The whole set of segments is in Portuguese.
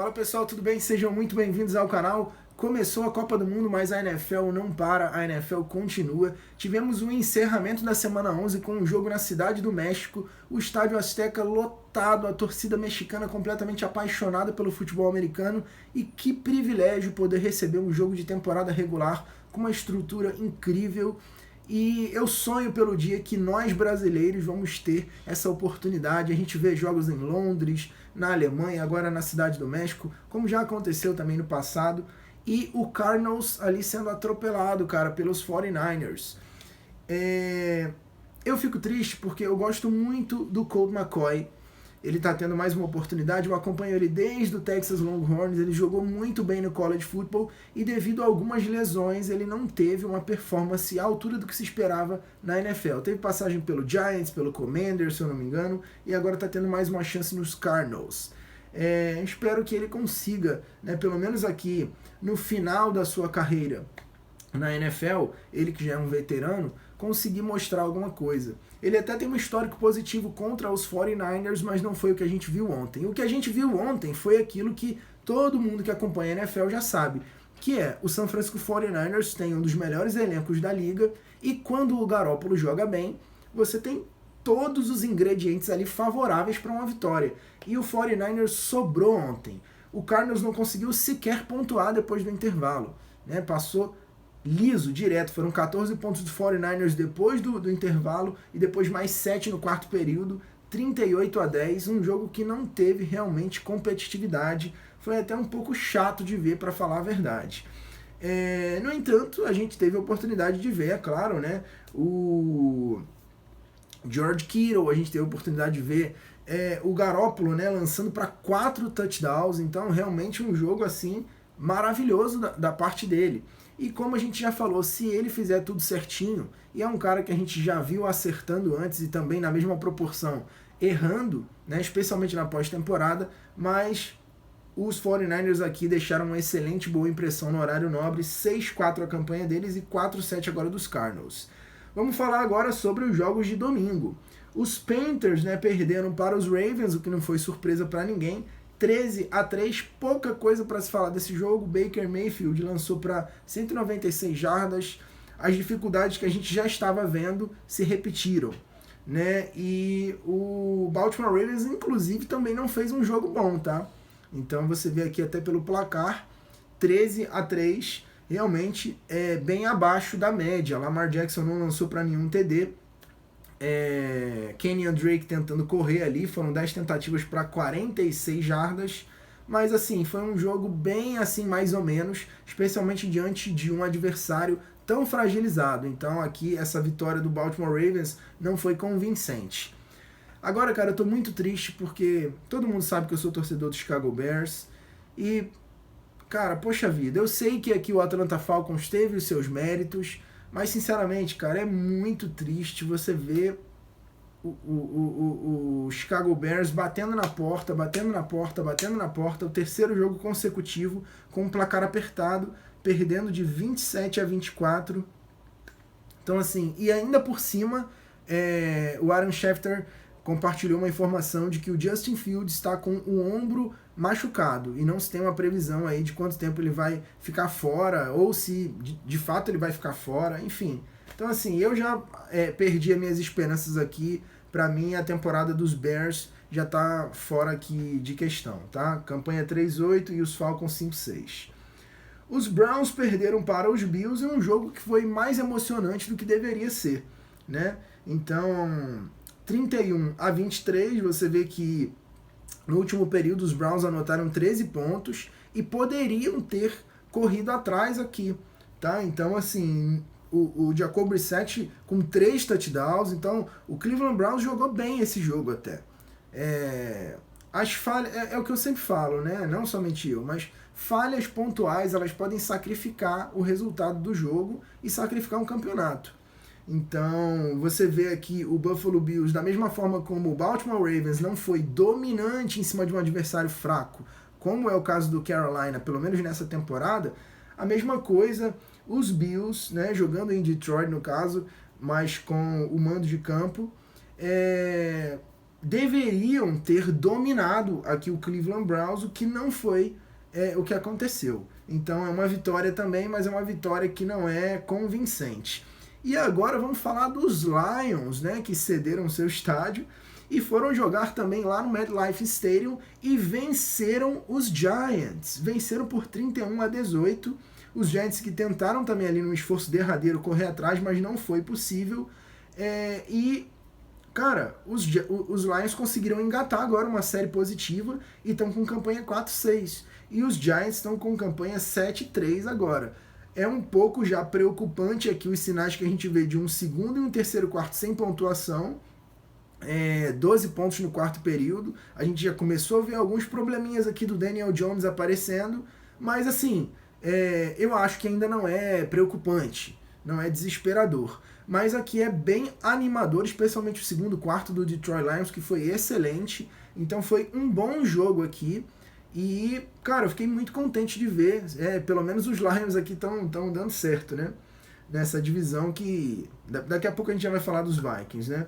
Fala pessoal, tudo bem? Sejam muito bem-vindos ao canal. Começou a Copa do Mundo, mas a NFL não para, a NFL continua. Tivemos o encerramento da semana 11 com um jogo na Cidade do México, o Estádio Azteca lotado, a torcida mexicana completamente apaixonada pelo futebol americano, e que privilégio poder receber um jogo de temporada regular com uma estrutura incrível. E eu sonho pelo dia que nós brasileiros vamos ter essa oportunidade. A gente vê jogos em Londres, na Alemanha, agora na Cidade do México, como já aconteceu também no passado. E o Cardinals ali sendo atropelado, cara, pelos 49ers. Eu fico triste porque eu gosto muito do Colt McCoy. Ele tá tendo mais uma oportunidade, eu acompanho ele desde o Texas Longhorns, ele jogou muito bem no college football e devido a algumas lesões ele não teve uma performance à altura do que se esperava na NFL. Teve passagem pelo Giants, pelo Commanders, se eu não me engano, e agora tá tendo mais uma chance nos Cardinals. Espero que ele consiga, né, pelo menos aqui no final da sua carreira na NFL, ele que já é um veterano, conseguir mostrar alguma coisa. Ele até tem um histórico positivo contra os 49ers, mas não foi o que a gente viu ontem. O que a gente viu ontem foi aquilo que todo mundo que acompanha a NFL já sabe, que é o San Francisco 49ers tem um dos melhores elencos da liga, e quando o Garoppolo joga bem, você tem todos os ingredientes ali favoráveis para uma vitória. E o 49ers sobrou ontem. O Cardinals não conseguiu sequer pontuar depois do intervalo, né? Passou liso, direto. Foram 14 pontos do 49ers depois do intervalo e depois mais 7 no quarto período, 38-10, um jogo que não teve realmente competitividade. Foi até um pouco chato de ver, para falar a verdade. No entanto, a gente teve a oportunidade de ver, é claro, né, o George Kittle, a gente teve a oportunidade de ver o Garoppolo, né, lançando para 4 touchdowns, então realmente um jogo assim maravilhoso da parte dele. E como a gente já falou, se ele fizer tudo certinho, e é um cara que a gente já viu acertando antes e também na mesma proporção errando, né, especialmente na pós-temporada, mas os 49ers aqui deixaram uma excelente boa impressão no horário nobre, 6-4 a campanha deles e 4-7 agora dos Cardinals. Vamos falar agora sobre os jogos de domingo. Os Panthers, né, perderam para os Ravens, o que não foi surpresa para ninguém, 13-3, pouca coisa para se falar desse jogo. Baker Mayfield lançou para 196 jardas, as dificuldades que a gente já estava vendo se repetiram, né? E o Baltimore Ravens, inclusive, também não fez um jogo bom, tá? Então você vê aqui até pelo placar, 13-3, realmente é bem abaixo da média. Lamar Jackson não lançou para nenhum TD. Kenyan Drake tentando correr ali, foram 10 tentativas para 46 jardas, mas assim, foi um jogo bem assim, mais ou menos, especialmente diante de um adversário tão fragilizado. Então aqui essa vitória do Baltimore Ravens não foi convincente. Agora, cara, eu tô muito triste porque todo mundo sabe que eu sou torcedor do Chicago Bears e, cara, poxa vida, eu sei que aqui o Atlanta Falcons teve os seus méritos, mas, sinceramente, cara, é muito triste você ver o Chicago Bears batendo na porta, o terceiro jogo consecutivo com um placar apertado, perdendo de 27-24. Então, assim, e ainda por cima, o Aaron Schefter compartilhou uma informação de que o Justin Fields está com o ombro machucado e não se tem uma previsão aí de quanto tempo ele vai ficar fora ou se de fato ele vai ficar fora, enfim. Então assim, eu já perdi as minhas esperanças aqui. Para mim a temporada dos Bears já tá fora aqui de questão, tá? Campanha 3-8 e os Falcons 5-6. Os Browns perderam para os Bills em um jogo que foi mais emocionante do que deveria ser, né? Então 31-23, você vê que no último período os Browns anotaram 13 pontos e poderiam ter corrido atrás aqui, tá? Então, assim, o Jacoby Brissett com 3 touchdowns, então o Cleveland Browns jogou bem esse jogo até. As falhas, é o que eu sempre falo, né? Não somente eu, mas falhas pontuais, elas podem sacrificar o resultado do jogo e sacrificar um campeonato. Então, você vê aqui o Buffalo Bills, da mesma forma como o Baltimore Ravens não foi dominante em cima de um adversário fraco, como é o caso do Carolina, pelo menos nessa temporada, a mesma coisa, os Bills, né, jogando em Detroit no caso, mas com o mando de campo, deveriam ter dominado aqui o Cleveland Browns, o que não foi o que aconteceu. Então é uma vitória também, mas é uma vitória que não é convincente. E agora vamos falar dos Lions, né, que cederam seu estádio e foram jogar também lá no MetLife Stadium e venceram os Giants. Venceram por 31-18. Os Giants que tentaram também ali num esforço derradeiro correr atrás, mas não foi possível. Cara, os Lions conseguiram engatar agora uma série positiva e estão com campanha 4-6. E os Giants estão com campanha 7-3 agora. É um pouco já preocupante aqui os sinais que a gente vê de um segundo e um terceiro quarto sem pontuação. 12 pontos no quarto período. A gente já começou a ver alguns probleminhas aqui do Daniel Jones aparecendo. Mas assim, eu acho que ainda não é preocupante. Não é desesperador. Mas aqui é bem animador, especialmente o segundo quarto do Detroit Lions, que foi excelente. Então foi um bom jogo aqui. E, cara, eu fiquei muito contente de ver. Pelo menos os Lions aqui estão dando certo, né? Nessa divisão que... Daqui a pouco a gente já vai falar dos Vikings, né?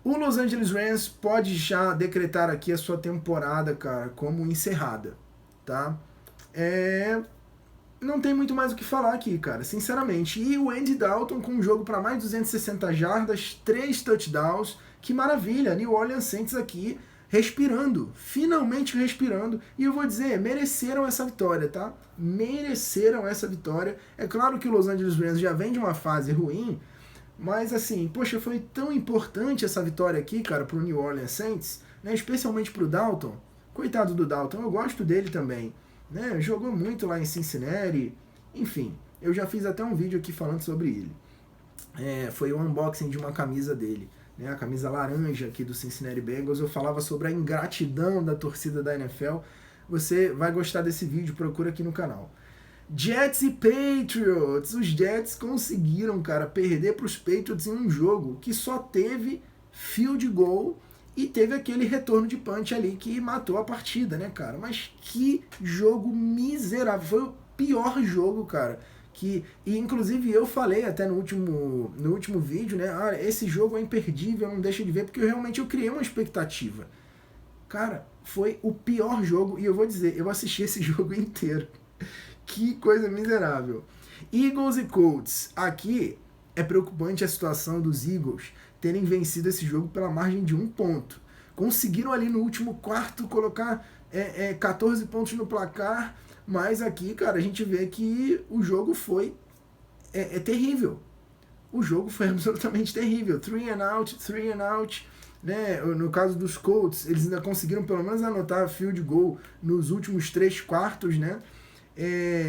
O Los Angeles Rams pode já decretar aqui a sua temporada, cara, como encerrada, tá? Não tem muito mais o que falar aqui, cara, sinceramente. E o Andy Dalton com um jogo para mais de 260 jardas, 3 touchdowns. Que maravilha, New Orleans Saints aqui respirando, finalmente respirando. E eu vou dizer, mereceram essa vitória, tá? Mereceram essa vitória. É claro que o Los Angeles Rams já vem de uma fase ruim, mas assim, poxa, foi tão importante essa vitória aqui, cara, pro New Orleans Saints, né? Especialmente pro Dalton. Coitado do Dalton, eu gosto dele também. Né, jogou muito lá em Cincinnati, enfim, eu já fiz até um vídeo aqui falando sobre ele. Foi o unboxing de uma camisa dele, né, a camisa laranja aqui do Cincinnati Bengals. Eu falava sobre a ingratidão da torcida da NFL. Você vai gostar desse vídeo, procura aqui no canal. Jets e Patriots. Os Jets conseguiram, cara, perder para os Patriots em um jogo que só teve field goal e teve aquele retorno de punch ali que matou a partida, né, cara? Mas que jogo miserável. Foi o pior jogo, cara. E inclusive eu falei até no último vídeo, né? Esse jogo é imperdível, não deixa de ver, porque eu criei uma expectativa. Cara, foi o pior jogo, e eu vou dizer, eu assisti esse jogo inteiro. Que coisa miserável. Eagles e Colts. Aqui é preocupante a situação dos Eagles terem vencido esse jogo pela margem de 1 ponto. Conseguiram ali no último quarto colocar 14 pontos no placar, mas aqui, cara, a gente vê que o jogo foi terrível. O jogo foi absolutamente terrível. 3 and out, né? No caso dos Colts, eles ainda conseguiram pelo menos anotar field goal nos últimos 3 quartos, né?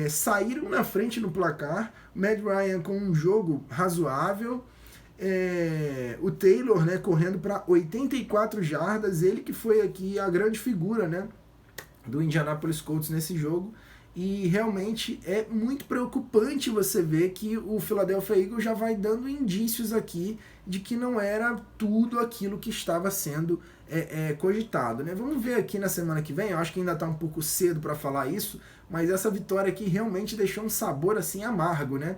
Saíram na frente no placar. Matt Ryan com um jogo razoável. O Taylor, né, correndo para 84 jardas, ele que foi aqui a grande figura, né, do Indianapolis Colts nesse jogo. E realmente é muito preocupante você ver que o Philadelphia Eagles já vai dando indícios aqui de que não era tudo aquilo que estava sendo cogitado, né? Vamos ver aqui na semana que vem. Eu acho que ainda está um pouco cedo para falar isso, mas essa vitória aqui realmente deixou um sabor assim amargo, né?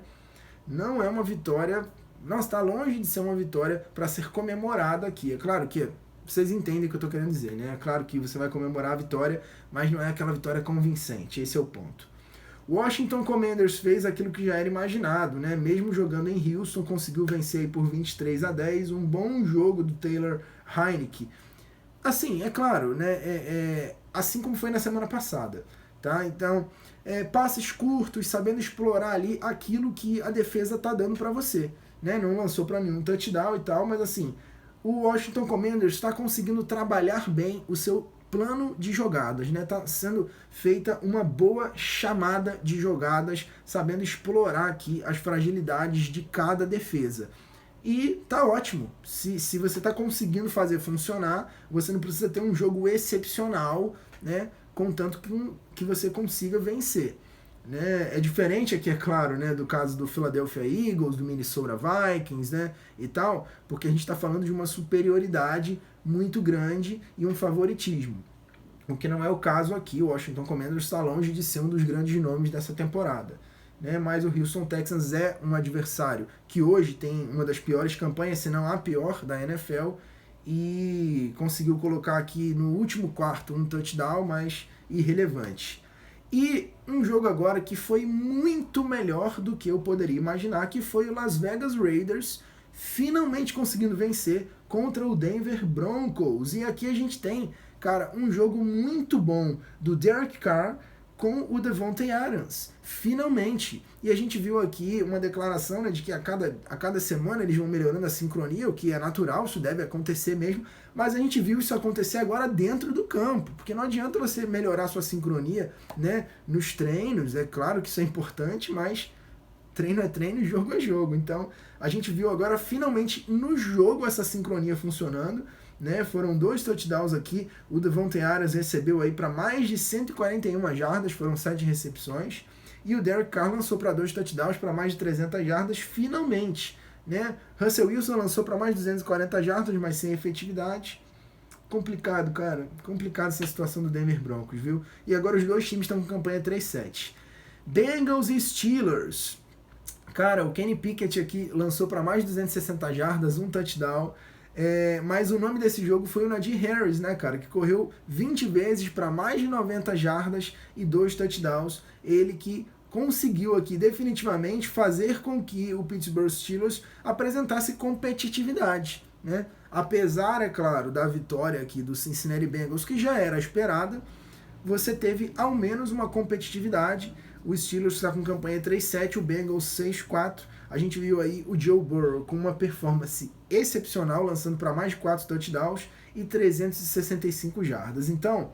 Não é uma vitória... Nossa, está longe de ser uma vitória para ser comemorada aqui. É claro que vocês entendem o que eu estou querendo dizer, né? É claro que você vai comemorar a vitória, mas não é aquela vitória convincente. Esse é o ponto. O Washington Commanders fez aquilo que já era imaginado, né? Mesmo jogando em Houston, conseguiu vencer aí por 23-10. Um bom jogo do Taylor Heinicke. Assim, é claro, né? Assim como foi na semana passada. Tá? Então, passes curtos, sabendo explorar ali aquilo que a defesa está dando para você. Né? Não lançou para nenhum touchdown e tal, mas assim, o Washington Commanders está conseguindo trabalhar bem o seu plano de jogadas, né? Tá sendo feita uma boa chamada de jogadas, sabendo explorar aqui as fragilidades de cada defesa. E tá ótimo. Se você está conseguindo fazer funcionar, você não precisa ter um jogo excepcional, né? Contanto que você consiga vencer. Né? É diferente aqui, é claro, né, do caso do Philadelphia Eagles, do Minnesota Vikings, né, e tal, porque a gente está falando de uma superioridade muito grande e um favoritismo. O que não é o caso aqui. O Washington Commanders está longe de ser um dos grandes nomes dessa temporada. Né? Mas o Houston Texans é um adversário que hoje tem uma das piores campanhas, se não a pior, da NFL, e conseguiu colocar aqui no último quarto um touchdown, mas irrelevante. E um jogo agora que foi muito melhor do que eu poderia imaginar, que foi o Las Vegas Raiders finalmente conseguindo vencer contra o Denver Broncos. E aqui a gente tem, cara, um jogo muito bom do Derek Carr com o Davante Adams, finalmente. E a gente viu aqui uma declaração, né, de que a cada semana eles vão melhorando a sincronia, o que é natural, isso deve acontecer mesmo, mas a gente viu isso acontecer agora dentro do campo, porque não adianta você melhorar sua sincronia, né, nos treinos, é claro que isso é importante, mas treino é treino, jogo é jogo. Então, a gente viu agora finalmente no jogo essa sincronia funcionando, né? Foram 2 touchdowns aqui. O Davante Adams recebeu aí para mais de 141 jardas, foram 7 recepções. E o Derek Carr lançou para 2 touchdowns para mais de 300 jardas, finalmente, né? Russell Wilson lançou para mais de 240 jardas, mas sem efetividade. Complicado, cara. Complicado essa situação do Denver Broncos, viu? E agora os dois times estão com campanha 3-7. Bengals e Steelers. Cara, o Kenny Pickett aqui lançou para mais de 260 jardas, um touchdown. Mas o nome desse jogo foi o Najee Harris, né, cara? Que correu 20 vezes para mais de 90 jardas e 2 touchdowns. Ele que conseguiu aqui definitivamente fazer com que o Pittsburgh Steelers apresentasse competitividade, né? Apesar, é claro, da vitória aqui do Cincinnati Bengals, que já era esperada, você teve ao menos uma competitividade. O Steelers está com campanha 3-7, o Bengals 6-4. A gente viu aí o Joe Burrow com uma performance excepcional, lançando para mais de 4 touchdowns e 365 jardas. Então,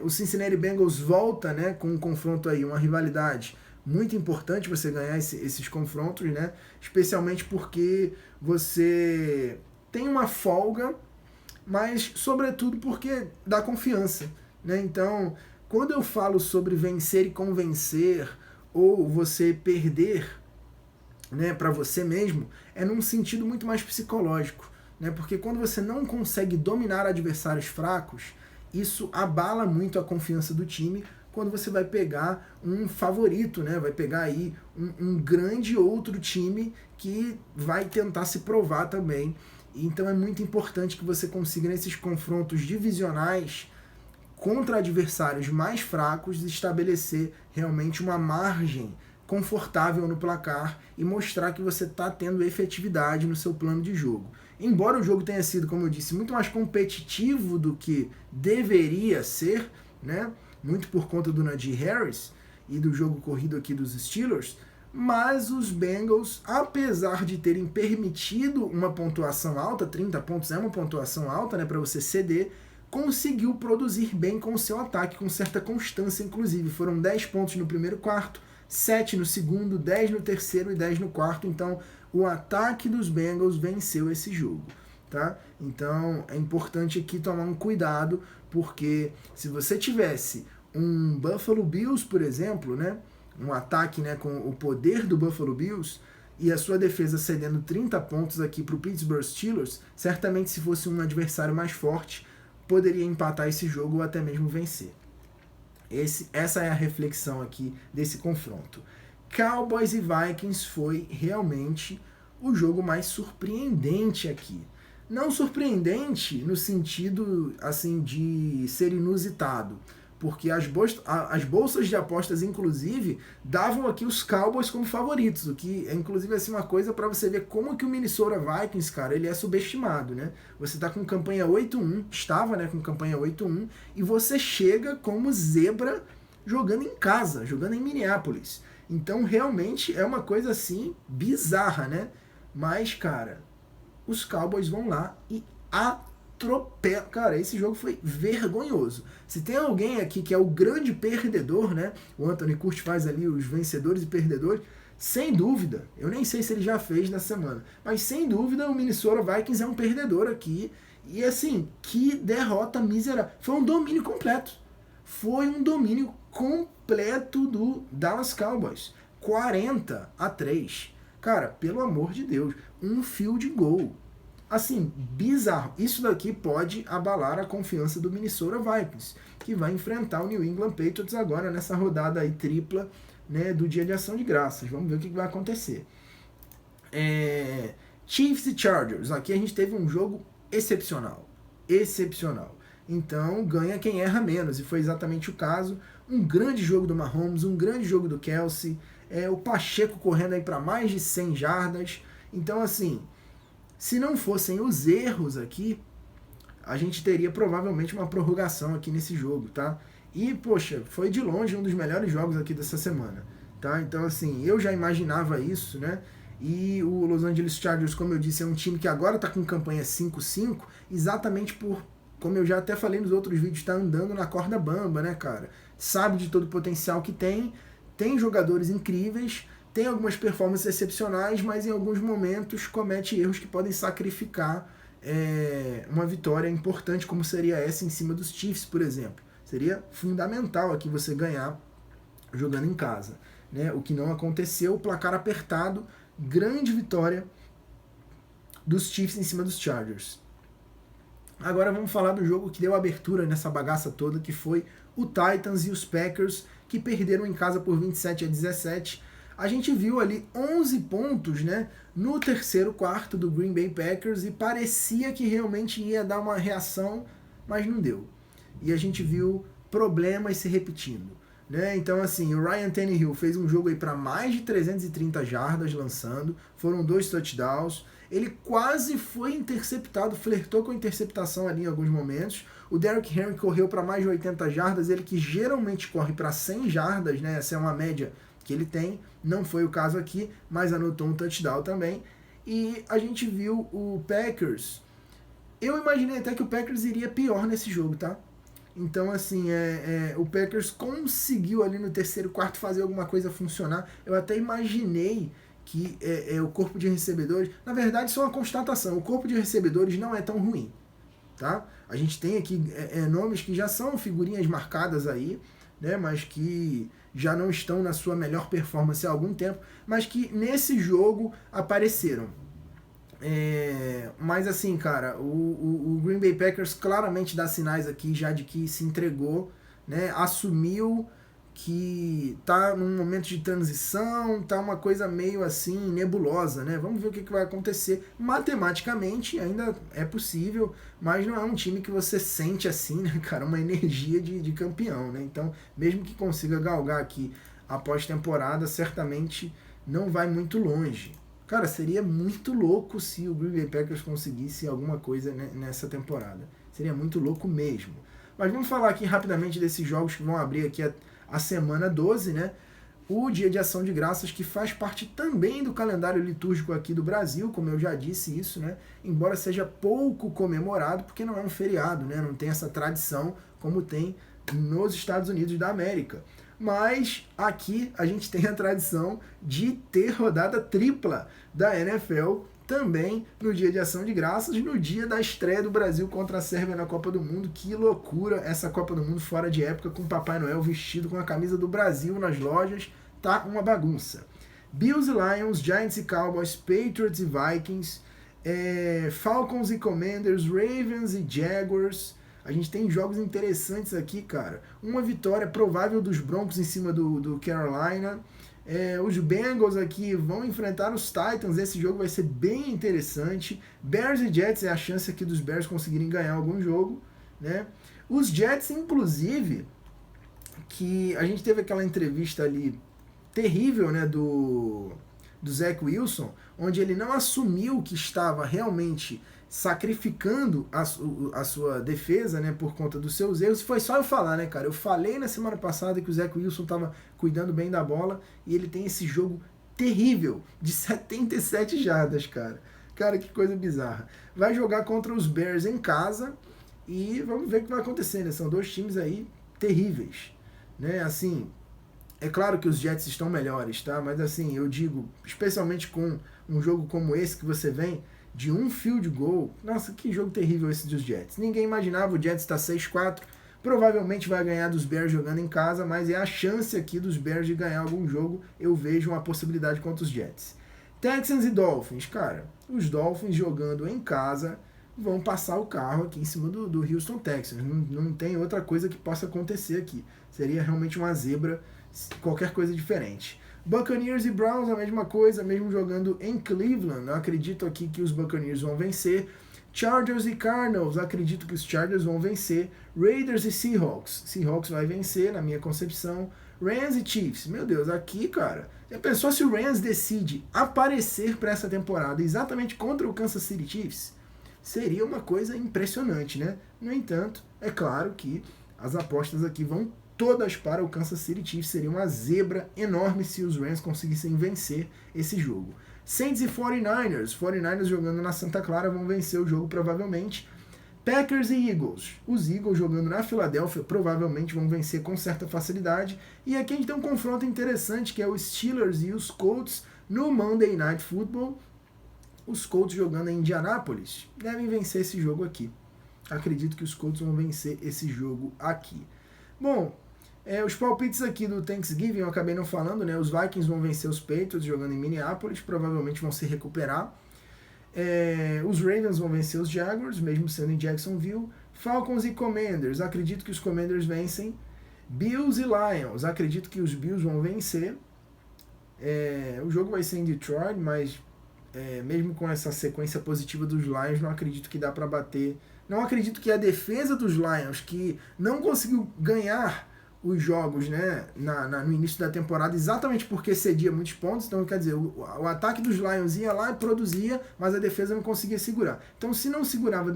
o Cincinnati Bengals volta, né, com um confronto aí, uma rivalidade muito importante você ganhar esses confrontos, né? Especialmente porque você tem uma folga, mas sobretudo porque dá confiança, né? Então, quando eu falo sobre vencer e convencer, ou você perder, né, para você mesmo, é num sentido muito mais psicológico, né? Porque quando você não consegue dominar adversários fracos, isso abala muito a confiança do time quando você vai pegar um favorito, né? Vai pegar aí um grande outro time que vai tentar se provar também. Então é muito importante que você consiga, nesses confrontos divisionais contra adversários mais fracos, estabelecer realmente uma margem confortável no placar e mostrar que você está tendo efetividade no seu plano de jogo. Embora o jogo tenha sido, como eu disse, muito mais competitivo do que deveria ser, né? Muito por conta do Najee Harris e do jogo corrido aqui dos Steelers, mas os Bengals, apesar de terem permitido uma pontuação alta, 30 pontos é uma pontuação alta, né, para você ceder, conseguiu produzir bem com o seu ataque, com certa constância, inclusive. Foram 10 pontos no primeiro quarto, 7 no segundo, 10 no terceiro e 10 no quarto. Então, o ataque dos Bengals venceu esse jogo, tá? Então, é importante aqui tomar um cuidado, porque se você tivesse um Buffalo Bills, por exemplo, né, um ataque, né, com o poder do Buffalo Bills, e a sua defesa cedendo 30 pontos aqui para o Pittsburgh Steelers, certamente se fosse um adversário mais forte, poderia empatar esse jogo ou até mesmo vencer. Essa é a reflexão aqui desse confronto. Cowboys e Vikings foi realmente o jogo mais surpreendente aqui. Não surpreendente no sentido assim de ser inusitado, porque as bolsas de apostas, inclusive, davam aqui os Cowboys como favoritos, o que é, inclusive, assim, uma coisa para você ver como que o Minnesota Vikings, cara, ele é subestimado, né? Você tá com campanha 8-1, estava, né, com campanha 8-1, e você chega como zebra jogando em casa, jogando em Minneapolis. Então, realmente, é uma coisa, assim, bizarra, né? Mas, cara, os Cowboys vão lá e atropela. Cara, esse jogo foi vergonhoso. Se tem alguém aqui que é o grande perdedor, né? O Anthony Curtis faz ali os vencedores e perdedores. Sem dúvida, eu nem sei se ele já fez na semana, mas sem dúvida o Minnesota Vikings é um perdedor aqui. E assim, que derrota miserável. Foi um domínio completo. Foi um domínio completo do Dallas Cowboys. 40-3. Cara, pelo amor de Deus, um field goal. Assim, bizarro. Isso daqui pode abalar a confiança do Minnesota Vikings, que vai enfrentar o New England Patriots agora nessa rodada aí tripla, né, do Dia de Ação de Graças. Vamos ver o que vai acontecer. Chiefs e Chargers. Aqui a gente teve um jogo excepcional. Excepcional. Então, ganha quem erra menos, e foi exatamente o caso. Um grande jogo do Mahomes, um grande jogo do Kelce, o Pacheco correndo aí para mais de 100 jardas. Então, assim, se não fossem os erros aqui, a gente teria provavelmente uma prorrogação aqui nesse jogo, tá? E, poxa, foi de longe um dos melhores jogos aqui dessa semana, tá? Então, assim, eu já imaginava isso, né? E o Los Angeles Chargers, como eu disse, é um time que agora tá com campanha 5-5, exatamente por, como eu já até falei nos outros vídeos, tá andando na corda bamba, né, cara? Sabe de todo o potencial que tem jogadores incríveis, tem algumas performances excepcionais, mas em alguns momentos comete erros que podem sacrificar uma vitória importante, como seria essa em cima dos Chiefs, por exemplo. Seria fundamental aqui você ganhar jogando em casa, né? O que não aconteceu, placar apertado, grande vitória dos Chiefs em cima dos Chargers. Agora vamos falar do jogo que deu abertura nessa bagaça toda, que foi o Titans e os Packers, que perderam em casa por 27-17. A gente viu ali 11 pontos, né, no terceiro quarto do Green Bay Packers, e parecia que realmente ia dar uma reação, mas não deu. E a gente viu problemas se repetindo, né? Então, assim, o Ryan Tannehill fez um jogo aí para mais de 330 jardas lançando, foram 2 touchdowns. Ele quase foi interceptado, flertou com a interceptação ali em alguns momentos. O Derrick Henry correu para mais de 80 jardas, ele que geralmente corre para 100 jardas, né? Essa é uma média que ele tem, não foi o caso aqui, mas anotou um touchdown também. E a gente viu o Packers, eu imaginei até que o Packers iria pior nesse jogo, tá? Então, assim, o Packers conseguiu ali no terceiro quarto fazer alguma coisa funcionar. Eu até imaginei que o corpo de recebedores, na verdade isso é uma constatação, o corpo de recebedores não é tão ruim, tá? A gente tem aqui nomes que já são figurinhas marcadas aí, né, mas que já não estão na sua melhor performance há algum tempo, mas que nesse jogo apareceram. Mas assim, cara, o Green Bay Packers claramente dá sinais aqui já de que se entregou, né, assumiu que tá num momento de transição, tá uma coisa meio assim nebulosa, né? Vamos ver o que vai acontecer. Matematicamente ainda é possível, mas não é um time que você sente assim, né, cara, uma energia de campeão, né? Então, mesmo que consiga galgar aqui a pós-temporada, certamente não vai muito longe. Cara, seria muito louco se o Green Bay Packers conseguisse alguma coisa nessa temporada. Seria muito louco mesmo. Mas vamos falar aqui rapidamente desses jogos que vão abrir aqui a semana 12, né? O Dia de Ação de Graças, que faz parte também do calendário litúrgico aqui do Brasil, como eu já disse isso, né? Embora seja pouco comemorado, porque não é um feriado, né? Não tem essa tradição como tem nos Estados Unidos da América. Mas aqui a gente tem a tradição de ter rodada tripla da NFL também no Dia de Ação de Graças, no dia da estreia do Brasil contra a Sérvia na Copa do Mundo. Que loucura essa Copa do Mundo fora de época, com Papai Noel vestido com a camisa do Brasil nas lojas, tá uma bagunça. Bills e Lions, Giants e Cowboys, Patriots e Vikings, Falcons e Commanders, Ravens e Jaguars. A gente tem jogos interessantes aqui, cara. Uma vitória provável dos Broncos em cima do Carolina. Os Bengals aqui vão enfrentar os Titans. Esse jogo vai ser bem interessante. Bears e Jets, é a chance aqui dos Bears conseguirem ganhar algum jogo, né? Os Jets, inclusive, que a gente teve aquela entrevista ali terrível, né, do Zach Wilson, onde ele não assumiu que estava realmente sacrificando a sua defesa, né, por conta dos seus erros. Foi só eu falar, né, cara? Eu falei na semana passada que o Zach Wilson estava cuidando bem da bola, e ele tem esse jogo terrível de 77 jardas, cara. Cara, que coisa bizarra. Vai jogar contra os Bears em casa e vamos ver o que vai acontecer, né? São dois times aí terríveis, né? Assim, é claro que os Jets estão melhores, tá? Mas assim, eu digo, especialmente com um jogo como esse que você vem de um field goal. Nossa, que jogo terrível esse dos Jets. Ninguém imaginava, o Jets está 6-4, provavelmente vai ganhar dos Bears jogando em casa, mas é a chance aqui dos Bears de ganhar algum jogo. Eu vejo uma possibilidade contra os Jets. Texans e Dolphins, cara, os Dolphins jogando em casa vão passar o carro aqui em cima do Houston Texans. Não tem outra coisa que possa acontecer aqui. Seria realmente uma zebra, qualquer coisa diferente. Buccaneers e Browns, a mesma coisa, mesmo jogando em Cleveland. Eu acredito aqui que os Buccaneers vão vencer. Chargers e Cardinals, acredito que os Chargers vão vencer. Raiders e Seahawks, Seahawks vai vencer, na minha concepção. Rams e Chiefs, meu Deus, aqui, cara, já pensou se o Rams decide aparecer para essa temporada exatamente contra o Kansas City Chiefs? Seria uma coisa impressionante, né? No entanto, é claro que as apostas aqui vão todas para o Kansas City Chiefs. Seria uma zebra enorme se os Rams conseguissem vencer esse jogo. Saints e 49ers. 49ers jogando na Santa Clara vão vencer o jogo provavelmente. Packers e Eagles. Os Eagles jogando na Filadélfia provavelmente vão vencer com certa facilidade. E aqui a gente tem um confronto interessante que é os Steelers e os Colts no Monday Night Football. Os Colts jogando em Indianápolis devem vencer esse jogo aqui. Acredito que os Colts vão vencer esse jogo aqui. Bom, os palpites aqui do Thanksgiving eu acabei não falando, né? Os Vikings vão vencer os Patriots jogando em Minneapolis, provavelmente vão se recuperar. Os Ravens vão vencer os Jaguars, mesmo sendo em Jacksonville. Falcons e Commanders, acredito que os Commanders vencem. Bills e Lions, acredito que os Bills vão vencer. O jogo vai ser em Detroit, mas mesmo com essa sequência positiva dos Lions, não acredito que dá para bater. Não acredito que a defesa dos Lions, que não conseguiu ganhar os jogos, né, no início da temporada, exatamente porque cedia muitos pontos. Então, quer dizer, o ataque dos Lions ia lá e produzia, mas a defesa não conseguia segurar. Então, se não segurava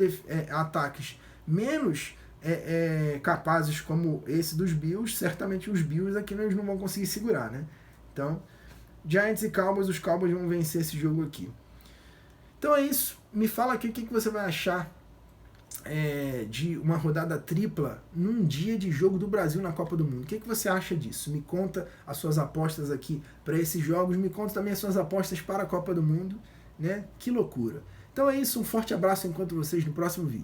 ataques menos capazes como esse dos Bills, certamente os Bills aqui não vão conseguir segurar, né? Então, Giants e Cowboys, os Cowboys vão vencer esse jogo aqui. Então é isso. Me fala aqui o que você vai achar de uma rodada tripla num dia de jogo do Brasil na Copa do Mundo. O que você acha disso? Me conta as suas apostas aqui para esses jogos, me conta também as suas apostas para a Copa do Mundo, né? Que loucura. Então é isso, um forte abraço, encontro vocês no próximo vídeo.